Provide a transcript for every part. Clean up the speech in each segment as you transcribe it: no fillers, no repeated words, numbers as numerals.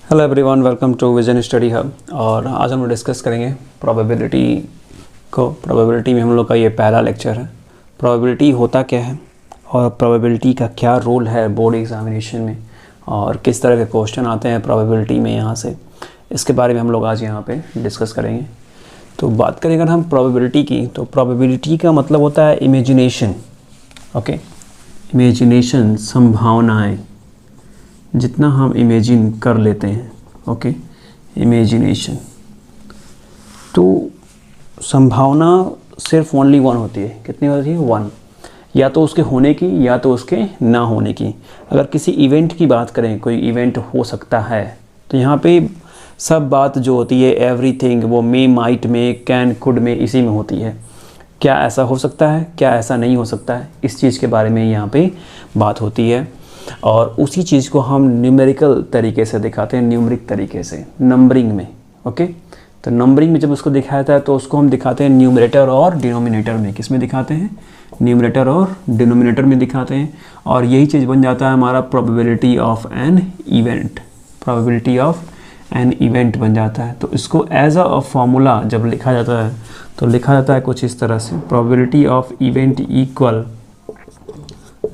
Hello everyone, welcome to Vision Study Hub. और आज हम लोग डिस्कस करेंगे प्रोबेबिलिटी को। प्रोबेबिलिटी में हम लोग का ये पहला लेक्चर है। प्रोबेबिलिटी होता क्या है और प्रोबेबिलिटी का क्या रोल है बोर्ड एग्जामिनेशन में और किस तरह के क्वेश्चन आते हैं प्रोबेबिलिटी में यहाँ से, इसके बारे में हम लोग आज यहाँ पे डिस्कस करेंगे। तो बात करें अगर हम प्रोबेबिलिटी की, तो प्रोबेबिलिटी का मतलब होता है इमेजिनेशन। ओके, इमेजिनेशन, संभावनाएँ, जितना हम इमेजिन कर लेते हैं। Okay, imagination. तो संभावना सिर्फ ओनली वन होती है। कितनी होती है? वन। या तो उसके होने की या तो उसके ना होने की। अगर किसी इवेंट की बात करें, कोई इवेंट हो सकता है, तो यहाँ पे सब बात जो होती है एवरीथिंग, वो मे, माइट में, कैन, कुड में, इसी में होती है। क्या ऐसा हो सकता है, क्या ऐसा नहीं हो सकता है, इस चीज़ के बारे में यहाँ पे बात होती है। और उसी चीज़ को हम न्यूमेरिकल तरीके से दिखाते हैं, न्यूमरिक तरीके से, नंबरिंग में। ओके, तो नंबरिंग में जब उसको दिखाया जाता है तो उसको हम दिखाते हैं न्यूमरेटर और डिनोमिनेटर में। किस में दिखाते हैं? न्यूमरेटर और डिनोमिनेटर में दिखाते हैं। और यही चीज़ बन जाता है हमारा probability of an event. Probability of an event बन जाता है। तो इसको एज अ फॉर्मूला जब लिखा जाता है तो लिखा जाता है कुछ इस तरह से: probability of event equal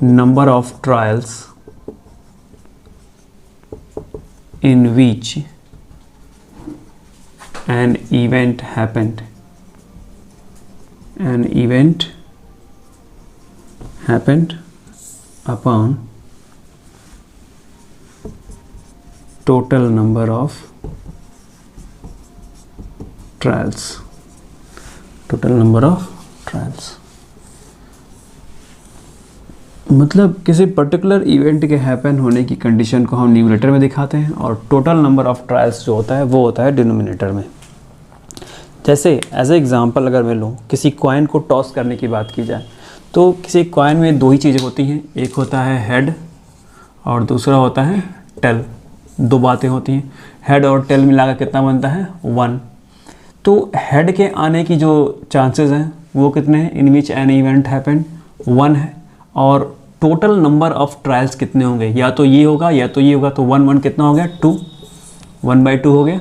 number of trials in which an event happened upon total number of trials. मतलब किसी पर्टिकुलर इवेंट के हैपन होने की कंडीशन को हम न्यूमरेटर में दिखाते हैं और टोटल नंबर ऑफ ट्रायल्स जो होता है वो होता है डिनोमिनेटर में। जैसे एज ए एग्जांपल अगर मैं लूँ, किसी कॉइन को टॉस करने की बात की जाए, तो किसी कॉइन में दो ही चीज़ें होती हैं, एक होता है हेड और दूसरा होता है टेल। दो बातें होती हैं, हेड और टेल मिलाकर कितना बनता है? वन। तो हेड के आने की जो चांसेस हैं वो कितने हैं? In which an event happened, one है। और टोटल नंबर ऑफ ट्रायल्स कितने होंगे? या तो ये होगा या तो ये होगा। तो वन वन कितना हो गया? टू। 1/2 हो गया।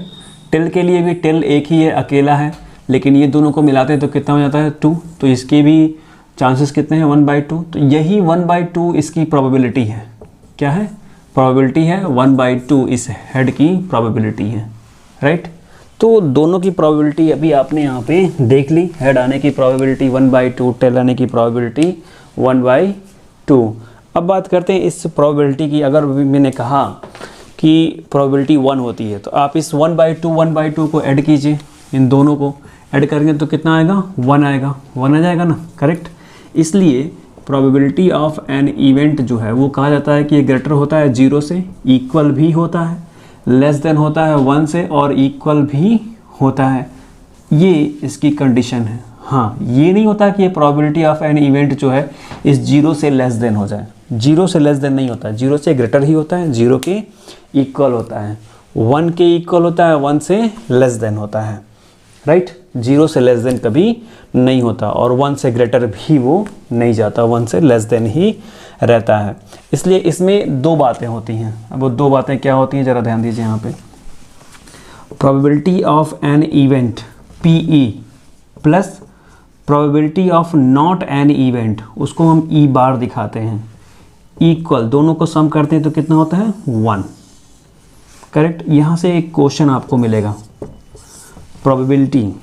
टेल के लिए भी टेल एक ही है, अकेला है, लेकिन ये दोनों को मिलाते हैं तो कितना हो जाता है? 2। तो इसके भी चांसेस कितने हैं? 1/2। तो यही 1/2 इसकी प्रोबेबिलिटी है। क्या है? प्रोबेबिलिटी है 1/2 इस हेड की प्रोबेबिलिटी है, राइट। तो दोनों की प्रोबेबिलिटी अभी आपने यहाँ पे देख ली। हेड आने की प्रोबेबिलिटी 1/2, टेल आने की प्रोबेबिलिटी 1/2। अब बात करते हैं इस प्रोबेबिलिटी की। अगर मैंने कहा कि प्रोबेबिलिटी 1 होती है, तो आप इस 1/2 को ऐड कीजिए, इन दोनों को ऐड करेंगे तो कितना आएगा? 1 आएगा। 1 आ जाएगा ना, करेक्ट। इसलिए प्रोबेबिलिटी ऑफ एन इवेंट जो है वो कहा जाता है कि ये ग्रेटर होता है 0 से, इक्वल भी होता है, लेस देन होता है 1 से, और इक्वल भी होता है। ये इसकी कंडीशन है। हाँ, ये नहीं होता कि ये प्रोबेबिलिटी ऑफ एन इवेंट जो है इस 0 से लेस देन हो जाए। 0 से लेस देन नहीं होता है, 0 से ग्रेटर ही होता है, 0 के इक्वल होता है, 1 के इक्वल होता है, 1 से लेस देन होता है, राइट। 0 से लेस देन कभी नहीं होता और 1 से ग्रेटर भी वो नहीं जाता, 1 से लेस देन ही रहता है। इसलिए इसमें दो बातें होती हैं। अब वो दो बातें क्या होती हैं, ज़रा ध्यान दीजिए यहाँ पे। Probability of an event PE plus probability of not an event, उसको हम E बार दिखाते हैं, इक्वल, दोनों को सम करते हैं तो कितना होता है? 1, करेक्ट। यहाँ से एक क्वेश्चन आपको मिलेगा, प्रोबेबिलिटी,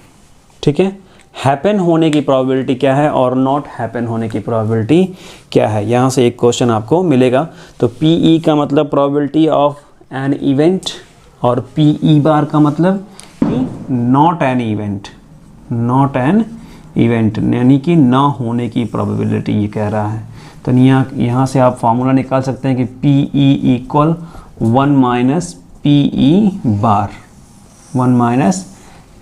ठीक है, हैपन होने की प्रोबेबिलिटी क्या है और नॉट हैपन होने की प्रोबेबिलिटी क्या है। यहाँ से एक क्वेश्चन आपको मिलेगा। तो PE का मतलब प्रोबेबिलिटी ऑफ एन इवेंट और PE बार का मतलब कि not an event, not an event यानी कि ना होने की प्रोबेबिलिटी ये कह रहा है। तो यहाँ से आप फार्मूला निकाल सकते हैं कि PE इक्वल 1 माइनस PE बार, 1 माइनस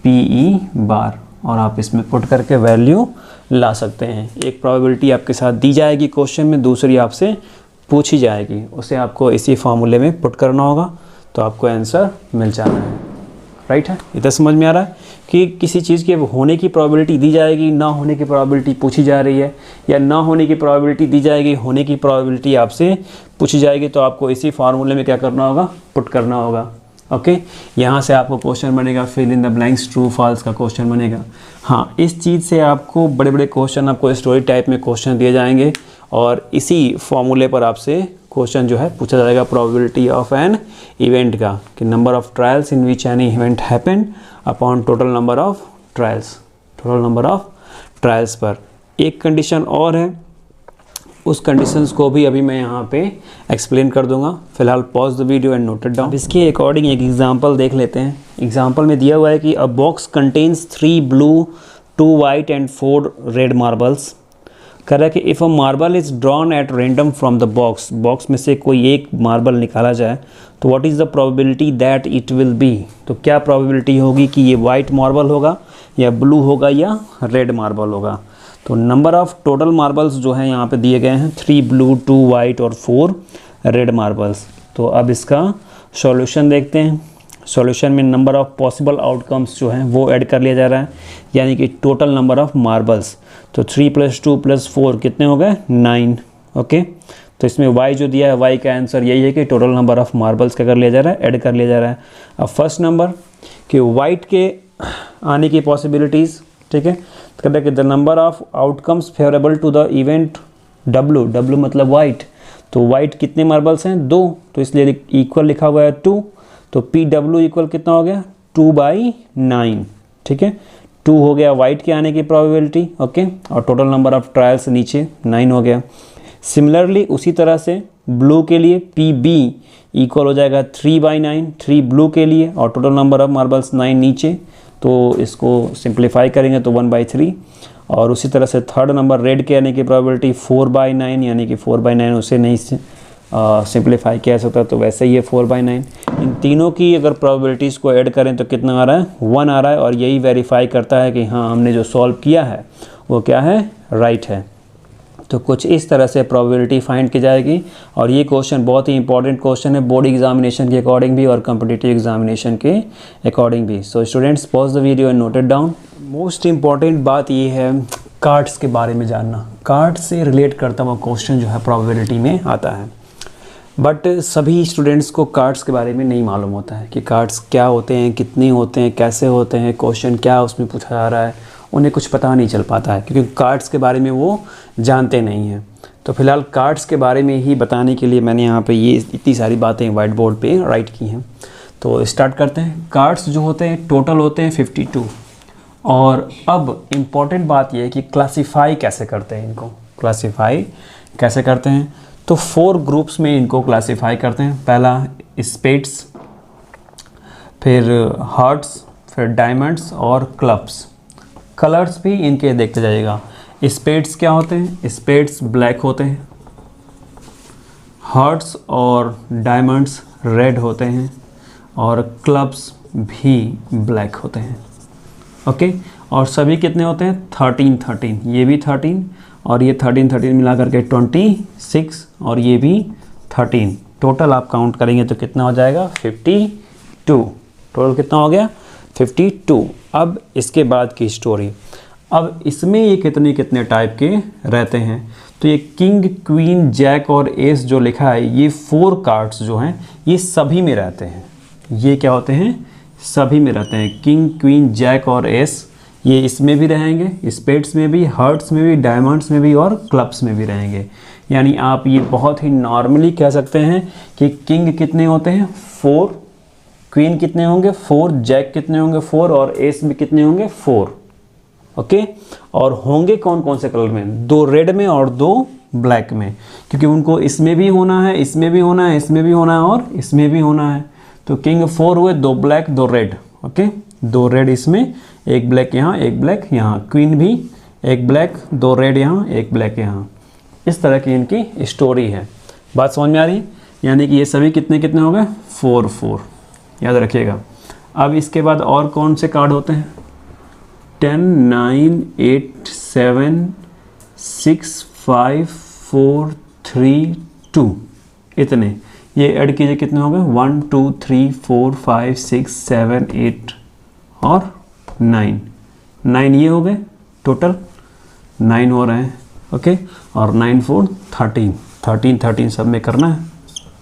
PE बार, और आप इसमें पुट करके वैल्यू ला सकते हैं। एक प्रोबेबिलिटी आपके साथ दी जाएगी क्वेश्चन में, दूसरी आपसे पूछी जाएगी, उसे आपको इसी फार्मूले में पुट करना होगा तो आपको आंसर मिल जाना है, राइट है। इतना समझ में आ रहा है कि किसी चीज़ के होने की प्रोबेबिलिटी दी जाएगी, ना होने की प्रोबेबिलिटी पूछी जा रही है, या ना होने की प्रोबेबिलिटी दी जाएगी, होने की प्रोबेबिलिटी आपसे पूछी जाएगी, तो आपको इसी फार्मूले में क्या करना होगा, पुट करना होगा। ओके यहाँ से आपको क्वेश्चन बनेगा fill in the blanks true false का क्वेश्चन बनेगा। हाँ, इस चीज़ से आपको बड़े बड़े क्वेश्चन, आपको स्टोरी टाइप में क्वेश्चन दिए जाएंगे और इसी फॉर्मूले पर आपसे क्वेश्चन जो है पूछा जाएगा प्रोबेबिलिटी ऑफ एन इवेंट का, कि number of trials in which any event happened upon total number of trials, total number of trials पर। एक कंडीशन और है, उस कंडीशंस को भी अभी मैं यहाँ पे एक्सप्लेन कर दूंगा। फिलहाल pause the video and note it down. इसके अकॉर्डिंग एक एग्जांपल देख लेते हैं। एग्जांपल में दिया हुआ है कि अ box contains 3 blue 2 white and 4 red marbles. कह रहा है कि if a marble is drawn at random from the box, box में से कोई एक मार्बल निकाला जाए तो what is the probability that it will be, तो क्या प्रोबेबिलिटी होगी कि ये वाइट मार्बल होगा या ब्लू होगा या रेड मार्बल होगा। तो नंबर ऑफ टोटल मार्बल्स जो हैं यहाँ पे दिए गए हैं 3 ब्लू 2 वाइट और 4 रेड मार्बल्स। तो अब इसका सॉल्यूशन देखते हैं। सॉल्यूशन में नंबर ऑफ पॉसिबल आउटकम्स जो हैं वो ऐड कर लिया जा रहा है, यानी कि टोटल नंबर ऑफ मार्बल्स। तो 3 + 2 + 4 कितने हो गए 9। ओके, तो इसमें y जो दिया है y का आंसर यही है कि टोटल नंबर ऑफ मार्बल्स क्या कर लिया जा रहा है, ऐड कर लिया जा रहा है। अब फर्स्ट नंबर कि वाइट के आने की पॉसिबिलिटीज़, ठीक है, तो कहते हैं कि the number of outcomes favourable to the event W मतलब वाइट, तो वाइट कितने मार्बल्स हैं 2, तो इसलिए इक्वल लिखा हुआ है 2, तो PW इक्वल कितना हो गया 2/9, ठीक है, 2 हो गया वाइट के आने की प्रोबेबिलिटी। ओके, और टोटल नंबर ऑफ ट्रायल्स नीचे 9 हो गया। सिमिलरली उसी तरह से ब्लू के लिए PB इक्वल हो जाएगा 3/9, 3 ब्लू के लिए और टोटल नंबर ऑफ मार्बल्स 9 नीचे, तो इसको सिंप्लीफाई करेंगे तो 1/3। और उसी तरह से थर्ड नंबर रेड के आने की प्रोबेबिलिटी 4/9, यानी कि 4/9 उसे नहीं सिंप्लीफाई किया जा सकता, तो वैसे ही है 4/9। इन तीनों की अगर प्रोबेबिलिटीज़ को ऐड करें तो कितना आ रहा है 1 आ रहा है, और यही वेरीफाई करता है कि हाँ हमने जो सॉल्व किया है वो क्या है, राइट है। तो कुछ इस तरह से प्रोबेबिलिटी फाइंड की जाएगी। और ये क्वेश्चन बहुत ही इंपॉर्टेंट क्वेश्चन है बोर्ड एग्जामिनेशन के अकॉर्डिंग भी और कॉम्पिटिटिव एग्जामिनेशन के अकॉर्डिंग भी। So students pause the video and note it down. Most important बात ये है कार्ड्स के बारे में जानना। कार्ड से रिलेट करता हुआ क्वेश्चन जो है प्रोबेबिलिटी में आता है, बट सभी स्टूडेंट्स को कार्ड्स के बारे में नहीं मालूम होता है कि कार्ड्स क्या होते हैं, कितने होते हैं, कैसे होते हैं, क्वेश्चन क्या उसमें पूछा जा रहा है, उन्हें कुछ पता नहीं चल पाता है क्योंकि कार्ड्स के बारे में वो जानते नहीं हैं। तो फिलहाल कार्ड्स के बारे में ही बताने के लिए मैंने यहाँ पे ये इतनी सारी बातें वाइट बोर्ड पे राइट की हैं। तो स्टार्ट करते हैं। कार्ड्स जो होते हैं टोटल होते हैं 52। और अब इम्पॉर्टेंट बात यह है कि क्लासीफाई कैसे करते हैं, इनको क्लासीफाई कैसे करते हैं। तो 4 ग्रुप्स में इनको क्लासीफाई करते हैं। पहला स्पेड्स, फिर हार्ट्स, फिर डायमंड्स और क्लब्स। कलर्स भी इनके देखते जाइएगा। स्पेड्स क्या होते हैं, स्पेड्स ब्लैक होते हैं, हार्ट्स और डायमंड्स रेड होते हैं और क्लब्स भी ब्लैक होते हैं। ओके, और सभी कितने होते हैं 13, ये भी 13 और ये 13 मिला करके 26 और ये भी 13। टोटल आप काउंट करेंगे तो कितना हो जाएगा 52। टोटल कितना हो गया 52। अब इसके बाद की स्टोरी, अब इसमें ये कितने कितने टाइप के रहते हैं। तो ये किंग क्वीन जैक और एस जो लिखा है, ये 4 कार्ड्स जो हैं ये सभी में रहते हैं। ये क्या होते हैं, सभी में रहते हैं। किंग क्वीन जैक और एस ये इसमें भी रहेंगे, स्पेड्स में भी, हार्ट्स में भी, डायमंड्स में भी और क्लब्स में भी रहेंगे। यानी आप ये बहुत ही नॉर्मली कह सकते हैं कि किंग कितने होते हैं 4, क्वीन कितने होंगे 4, जैक कितने होंगे 4 और एस भी कितने होंगे 4। ओके, और होंगे कौन कौन से कलर में, 2 रेड में और 2 ब्लैक में, क्योंकि उनको इसमें भी होना है, इसमें भी होना है, इसमें भी होना है और इसमें भी होना है। तो किंग 4 हुए, 2 ब्लैक 2 रेड। ओके, 2 रेड इसमें, 1 ब्लैक यहाँ, 1 ब्लैक यहाँ। क्वीन भी 1 ब्लैक 2 रेड यहाँ, 1 ब्लैक यहाँ। इस तरह की इनकी स्टोरी है। बात समझ में आ रही है? यानी कि ये सभी कितने कितने हो गए 4, याद रखिएगा। अब इसके बाद और कौन से कार्ड होते हैं 10, 9, 8, 7, 6, 5, 4, 3, 2 इतने। ये ऐड कीजिए कितने हो गए 1, 2, 3, 4, 5, 6, 7, 8 और 9 ये हो गए। टोटल 9 हो रहे हैं। ओके, और 9, 4, 13 सब में करना है।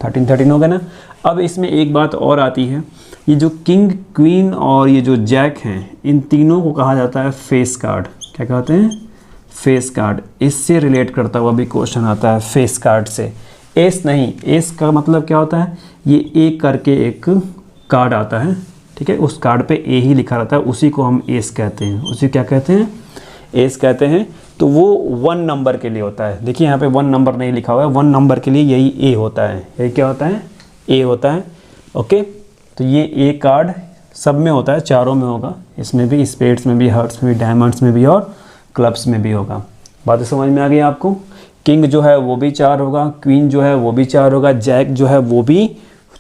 13 हो गया ना। अब इसमें एक बात और आती है ये जो किंग, क्वीन और ये जो जैक हैं, इन तीनों को कहा जाता है फेस कार्ड। क्या कहते हैं? Face card. इससे रिलेट करता हुआ भी क्वेश्चन आता है फेस कार्ड से। एस नहीं, एस का मतलब क्या होता है? ये ए करके एक कार्ड आता है, ठीक है, उस कार्ड पे ए ही लिखा रहता है, उसी को हम एस कहते हैं। उसी क्या कहते हैं? एस कहते हैं। तो वो 1 नंबर के लिए होता है। देखिए यहाँ पे 1 नंबर नहीं लिखा हुआ है, 1 नंबर के लिए यही ए होता है। यही क्या होता है? ए होता है। ओके, तो ये ए कार्ड सब में होता है, चारों में होगा, इसमें भी, स्पेड्स में भी, हार्ट्स में भी, डायमंड्स में भी और क्लब्स में भी होगा। बातें समझ में आ गई आपको? किंग जो है वो भी 4 होगा, क्वीन जो है वो भी 4 होगा, जैक जो है वो भी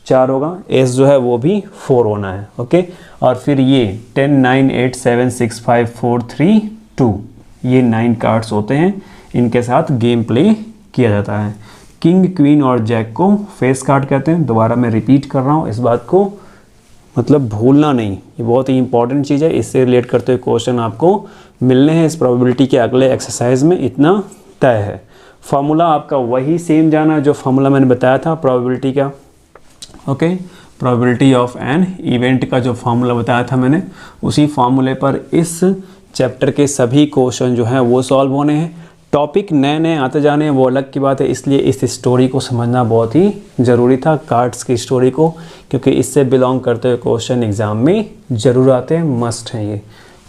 4 होगा, एस जो है वो भी 4 होना है। ओके, और फिर ये 10, 9, 8, 7, 6, 5, 4, 3, 2, ये 9 कार्ड्स होते हैं। इनके साथ गेम प्ले किया जाता है। किंग, क्वीन और जैक को फेस कार्ड कहते हैं। दोबारा मैं रिपीट कर रहा हूँ, इस बात को मतलब भूलना नहीं, ये बहुत ही इंपॉर्टेंट चीज़ है। इससे रिलेट करते हुए क्वेश्चन आपको मिलने हैं इस प्रोबेबिलिटी के अगले एक्सरसाइज में, इतना तय है। फार्मूला आपका वही सेम जाना जो फार्मूला मैंने बताया था प्रोबेबिलिटी का। Okay, probability of an event का जो फार्मूला बताया था मैंने, उसी फार्मूले पर इस चैप्टर के सभी क्वेश्चन जो हैं वो सॉल्व होने हैं। टॉपिक नए नए आते जाने हैं वो अलग की बात है, इसलिए इस स्टोरी को समझना बहुत ही ज़रूरी था, कार्ड्स की स्टोरी को, क्योंकि इससे बिलोंग करते हुए क्वेश्चन एग्जाम में ज़रूर आते हैं, मस्ट हैं ये।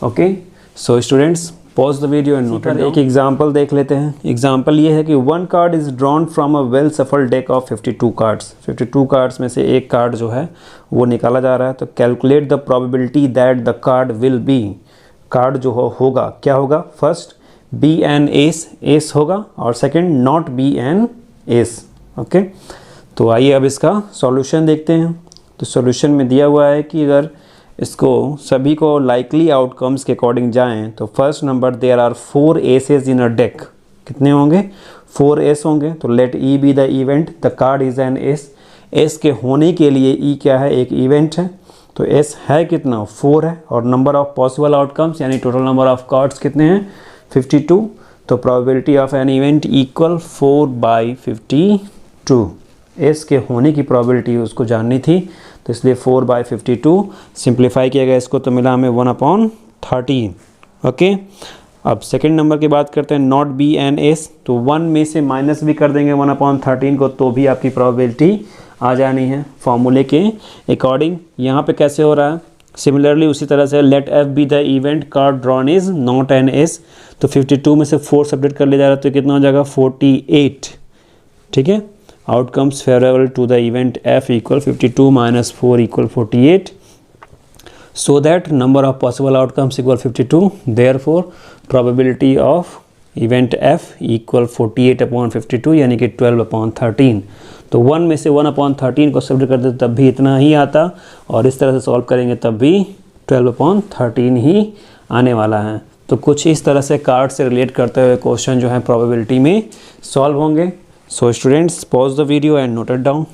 Okay, so students pause the video and note. एक एग्जांपल देख लेते हैं। एग्जांपल ये है कि 1 card is drawn from a well सफल डेक ऑफ 52 कार्ड्स। 52 कार्ड्स में से एक कार्ड जो है वो निकाला जा रहा है। तो calculate the probability that the card will be, card जो होगा क्या होगा? First be an ace, ace होगा, और second not be an ace. Okay, तो आइए अब इसका सॉल्यूशन देखते हैं। तो सॉल्यूशन में दिया हुआ है कि अगर इसको सभी को लाइकली आउटकम्स के अकॉर्डिंग जाएं तो first number there are 4 aces in a deck. कितने होंगे? 4 एस होंगे। तो let E be the event, the card is an ace. Ace के होने के लिए ई क्या है? एक इवेंट है। तो एस है कितना? 4 है। और नंबर ऑफ पॉसिबल आउटकम्स यानी टोटल नंबर ऑफ कार्ड्स कितने हैं? 52। तो probability of an event equal 4/52। S के होने की प्रोबेबिलिटी उसको जाननी थी, तो इसलिए 4/52 सिंप्लीफाई किया गया इसको, तो मिला हमें 1/13। ओके, अब सेकंड नंबर की बात करते हैं, नॉट बी एन एस। तो 1 में से माइनस भी कर देंगे 1/13 को, तो भी आपकी प्रोबेबिलिटी आ जानी है फॉर्मूले के अकॉर्डिंग। यहाँ पे कैसे हो रहा है? सिमिलरली उसी तरह से let F be the event card drawn is not an ace. तो 52 में से 4 सब्ट्रैक्ट कर लिया जा रहा है, तो कितना हो जाएगा? 48। ठीक है, outcomes favourable to the event F equal 52 - 4 = 48, so that number of possible outcomes equal 52। Therefore probability of event F equal 48/52 यानी कि 12/13। तो 1 में से 1/13 को सब्ट्रैक्ट कर देते तब भी इतना ही आता, और इस तरह से सॉल्व करेंगे तब भी 12/13 ही आने वाला है। तो कुछ इस तरह से कार्ड से रिलेट करते हुए क्वेश्चन जो है प्रोबेबिलिटी में सॉल्व होंगे। So students pause the video and note it down.